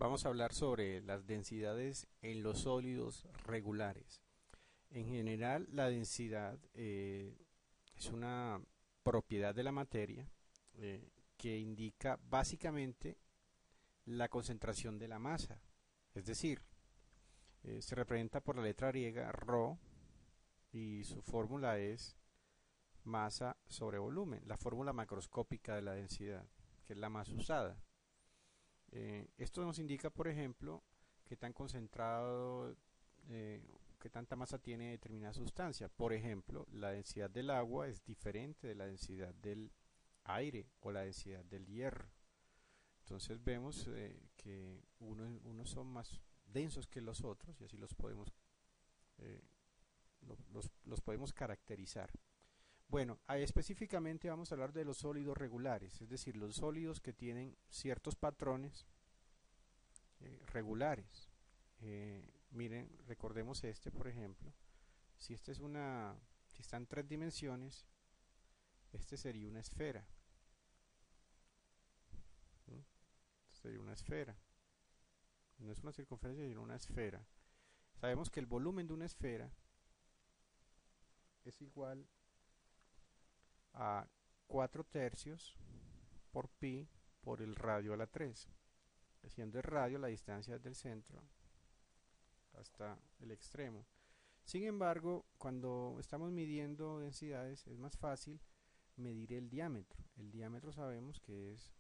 Vamos a hablar sobre las densidades en los sólidos regulares. En general, la densidad es una propiedad de la materia que indica básicamente la concentración de la masa. Es decir, se representa por la letra griega ρ y su fórmula es masa sobre volumen, la fórmula macroscópica de la densidad, que es la más usada. Esto nos indica, por ejemplo, qué tan concentrado, qué tanta masa tiene determinada sustancia. Por ejemplo, la densidad del agua es diferente de la densidad del aire o la densidad del hierro. Entonces vemos que unos son más densos que los otros y así eh, los podemos caracterizar. Bueno, específicamente vamos a hablar de los sólidos regulares, es decir, los sólidos que tienen ciertos patrones regulares. Miren, recordemos este, por ejemplo. Si esta es si está en 3 dimensiones, este sería una esfera. ¿Mm? Sería una esfera. No es una circunferencia, sino una esfera. Sabemos que el volumen de una esfera es igual a 4 tercios por pi por el radio a la 3, siendo el radio la distancia desde el centro hasta el extremo. Sin embargo, cuando estamos midiendo densidades es más fácil medir el diámetro. El diámetro sabemos que es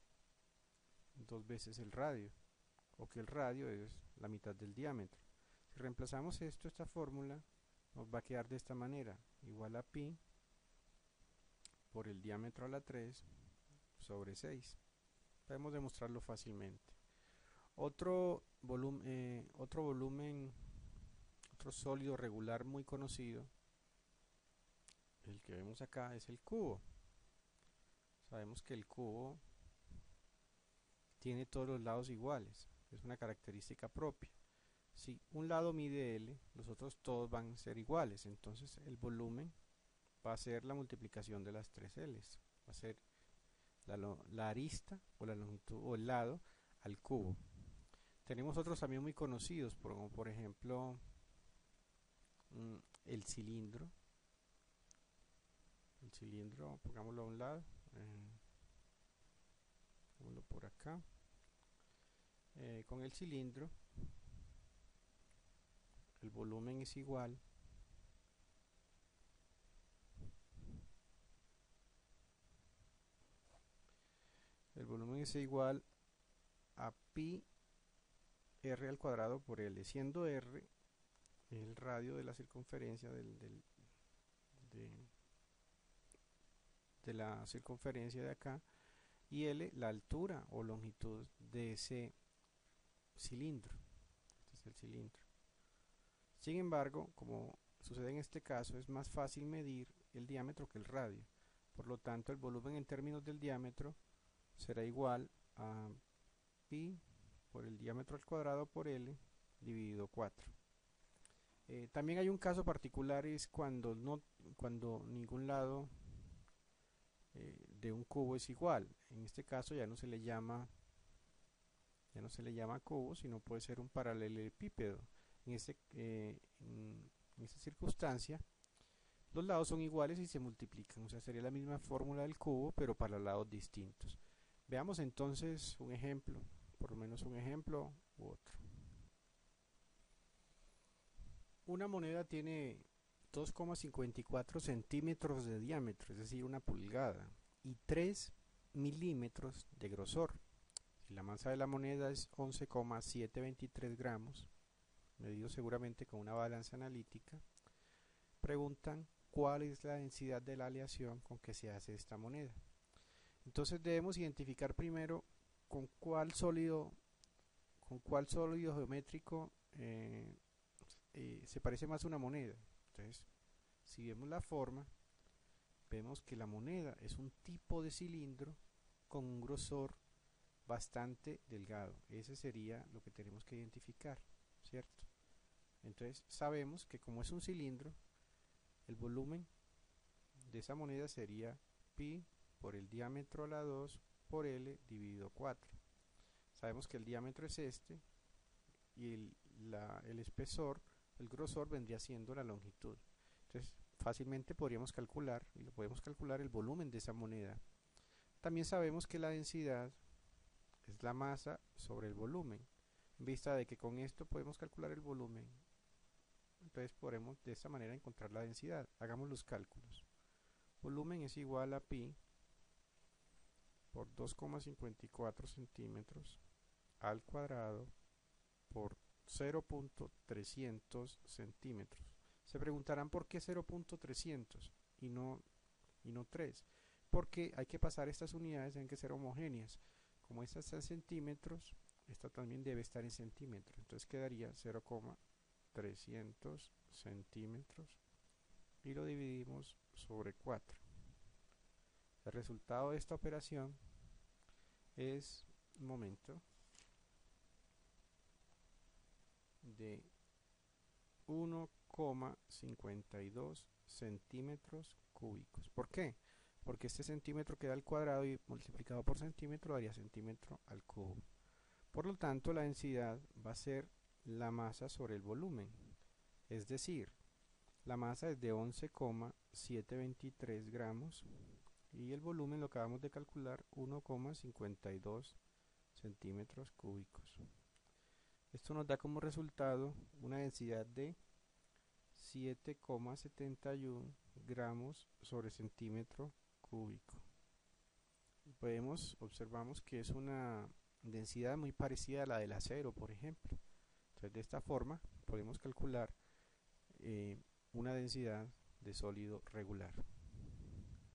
2 veces el radio, o que el radio es la mitad del diámetro. Si reemplazamos esta fórmula, nos va a quedar de esta manera, igual a pi por el diámetro a la 3 sobre 6. Podemos demostrarlo fácilmente. Otro volumen, otro sólido regular muy conocido, el que vemos acá, es el cubo. Sabemos que el cubo tiene todos los lados iguales, es una característica propia. Si un lado mide L, los otros todos van a ser iguales, entonces el volumen va a ser la multiplicación de las 3 L's, va a ser la arista o la longitud o el lado al cubo. Tenemos otros también muy conocidos, como por ejemplo el cilindro. El cilindro, pongámoslo a un lado, pongámoslo por acá. Con el cilindro, el volumen es igual a pi r al cuadrado por L, siendo r el radio de la circunferencia de la circunferencia de acá, y L la altura o longitud de ese cilindro. Este es el cilindro. Sin embargo, como sucede en este caso, es más fácil medir el diámetro que el radio. Por lo tanto, el volumen en términos del diámetro será igual a pi por el diámetro al cuadrado por L dividido 4. También hay un caso particular, es cuando ningún lado de un cubo es igual. En este caso ya no se le llama cubo, sino puede ser un paralelepípedo. En esta circunstancia, los lados son iguales y se multiplican, o sea, sería la misma fórmula del cubo, pero para lados distintos. Veamos entonces un ejemplo, por lo menos un ejemplo u otro. Una moneda tiene 2,54 centímetros de diámetro, es decir, una pulgada, y 3 milímetros de grosor. Si la masa de la moneda es 11,723 gramos, medido seguramente con una balanza analítica, preguntan cuál es la densidad de la aleación con que se hace esta moneda. Entonces debemos identificar primero con cuál sólido geométrico se parece más una moneda. Entonces, si vemos la forma, vemos que la moneda es un tipo de cilindro con un grosor bastante delgado. Ese sería lo que tenemos que identificar, ¿cierto? Entonces sabemos que como es un cilindro, el volumen de esa moneda sería pi por el diámetro a la 2 por L dividido 4. Sabemos que el diámetro es este, y el espesor, el grosor vendría siendo la longitud. Entonces fácilmente podríamos calcular, y lo podemos calcular, el volumen de esa moneda. También sabemos que la densidad es la masa sobre el volumen, en vista de que con esto podemos calcular el volumen. Entonces podremos de esta manera encontrar la densidad. Hagamos los cálculos. Volumen es igual a pi por 2,54 centímetros al cuadrado por 0.300 centímetros. Se preguntarán por qué 0.300 y no 3. Porque hay que pasar estas unidades, tienen que ser homogéneas. Como esta está en centímetros, esta también debe estar en centímetros. Entonces quedaría 0,300 centímetros y lo dividimos sobre 4. El resultado de esta operación es un momento de 1,52 centímetros cúbicos. ¿Por qué? Porque este centímetro queda al cuadrado y multiplicado por centímetro daría centímetro al cubo. Por lo tanto, la densidad va a ser la masa sobre el volumen. Es decir, la masa es de 11,723 gramos y el volumen lo acabamos de calcular, 1,52 centímetros cúbicos. Esto nos da como resultado una densidad de 7,71 gramos sobre centímetro cúbico. Observamos que es una densidad muy parecida a la del acero, por ejemplo. Entonces, de esta forma podemos calcular una densidad de sólido regular.